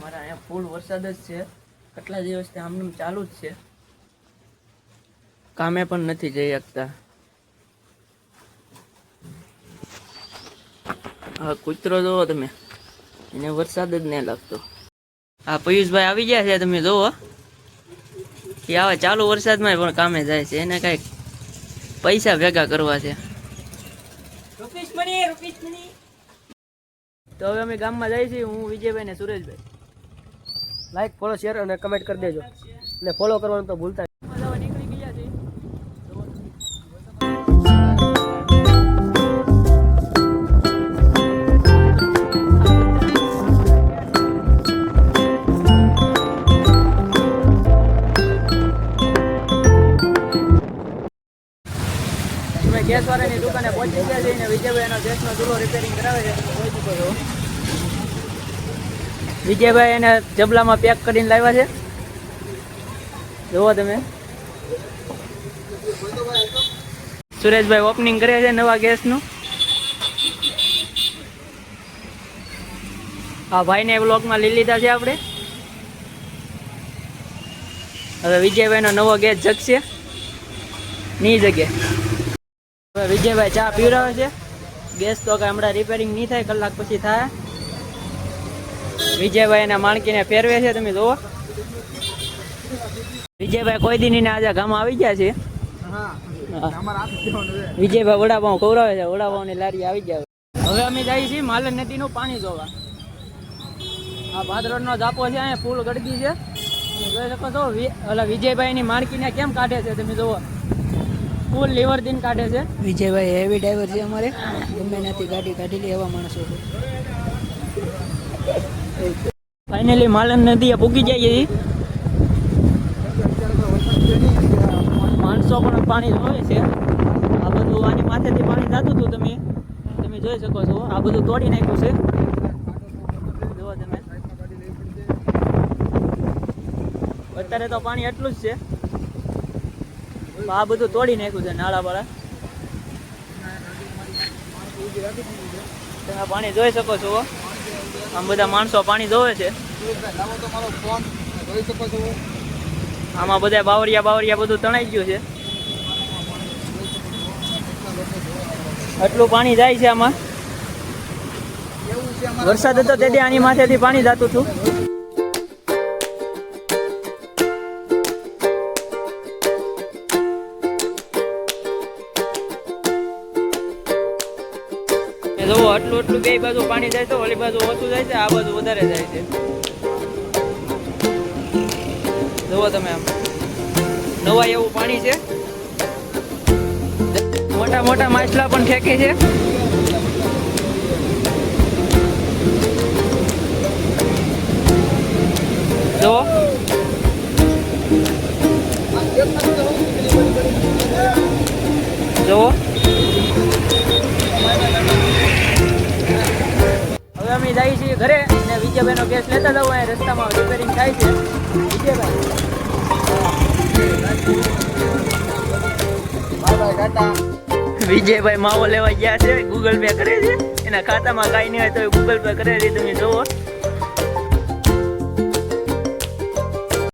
અમારા અહીંયા ફૂલ વરસાદ જ છે, કેટલા દિવસથી આમનું ચાલુ જ છે, કામે પણ નથી જઈ શકતા. હા કૂતરો જોવો તમે, એને વરસાદ જ નહીં લાગતો. હા પિયુષભાઈ આવી ગયા છે, તમે જોવો એ આવે ચાલુ વરસાદમાં પણ કામે જાય છે, એને કઈક પૈસા ભેગા કરવા છે. તો હવે અમે ગામમાં જઈએ છીએ, હું વિજયભાઈ ને સુરેશભાઈ. લાઈક ફોલો શેર અને કમેન્ટ કરી દેજો, અને ફોલો કરવાનું તો ભૂલતા નીકળી ગયા છે. ગેસ વાળાની દુકાને પહોંચી ગયા છે, અને વિજયભાઈ એનો ગેસનો ચૂલો રિપેરિંગ કરાવે છે. જોઈ શકો છો વિજયભાઈ એને જબલામાં પેક કરીને લાવ્યા છે, જુઓ તમે. સુરેશભાઈ ઓપનિંગ કરે છે નવા ગેસનું. આ ભાઈને બ્લોકમાં લઈ લીધા છે આપણે. હવે વિજયભાઈનો નવો ગેસ જગશે ની જગ્યાએ. વિજયભાઈ ચા પીવડાવે છે. ગેસ તો કાંઈ હમણાં રિપેરિંગ નહીં થાય, કલાક પછી થાય. વિજયભાઈ એના માણકીને ફેરવે છે, તમે જુઓ. વિજયભાઈ કોઈ દી ને આજે ગામમાં આવી ગયા છે. વિજયભાઈ વડાપાઉં ખવડાવે છે, વડાપાઉં ની લારી આવી ગયા. હવે અમે જઈએ છીએ માલણ નદીનું પાણી જોવા. આ ભાદરણનો જાપો છે, અહીંયા ફૂલ ગળગી છે, જોઈ શકો છો. ઓલા વિજયભાઈ ની માણકીને કેમ કાઢે છે તમે જુઓ, ફૂલ લીવર દિન કાઢે છે. વિજયભાઈ હેવી ડ્રાઈવર છે અમારે, ગમે નથી ગાડી કાઢી લે એવા માણસો છે. ફાઇનલી માલણ નદી પૂગી જાય છે. માણસો પણ પાણી જોવે છે. આ બધું આની માથેથી પાણી જતું હતું, તમે જોઈ શકો છો. આ બધું તોડી નાખ્યું છે, જુઓ તમે. અત્યારે તો પાણી એટલું જ છે, આ બધું તોડી નાખ્યું છે નાળા વાળા. તમે પાણી જોઈ શકો છો. આમ બધા માણસો પાણી જોવે છે. આમાં બધા બાવરિયા બધું તણાઈ ગયું છે. આટલું પાણી જાય છે આમાં. વરસાદ હતો તેથી આની માથેથી પાણી જતું હતું. જુઓ આટલું બે બાજુ પાણી જાય છે, ઓલી બાજુ ઓછું જાય છે, આ બાજુ વધારે જાય છે. જુઓ તમે, આમ નવા એવું પાણી છે. મોટા મોટા માછલા પણ ફેંકે છે. જુઓ જુઓ. હવે અમે જઈએ છીએ ઘરે, અને વિજયભાઈનો ગેસ લેતા જાવ. અહીંયા રસ્તામાં રિપેરિંગ થાય છે. વિજયભાઈ માવો લેવા ગયા છે, ગૂગલ પે કરે છે. એના ખાતામાં કાંઈ નહીં હોય તો ગૂગલ પે કરે છે, તમે જુઓ.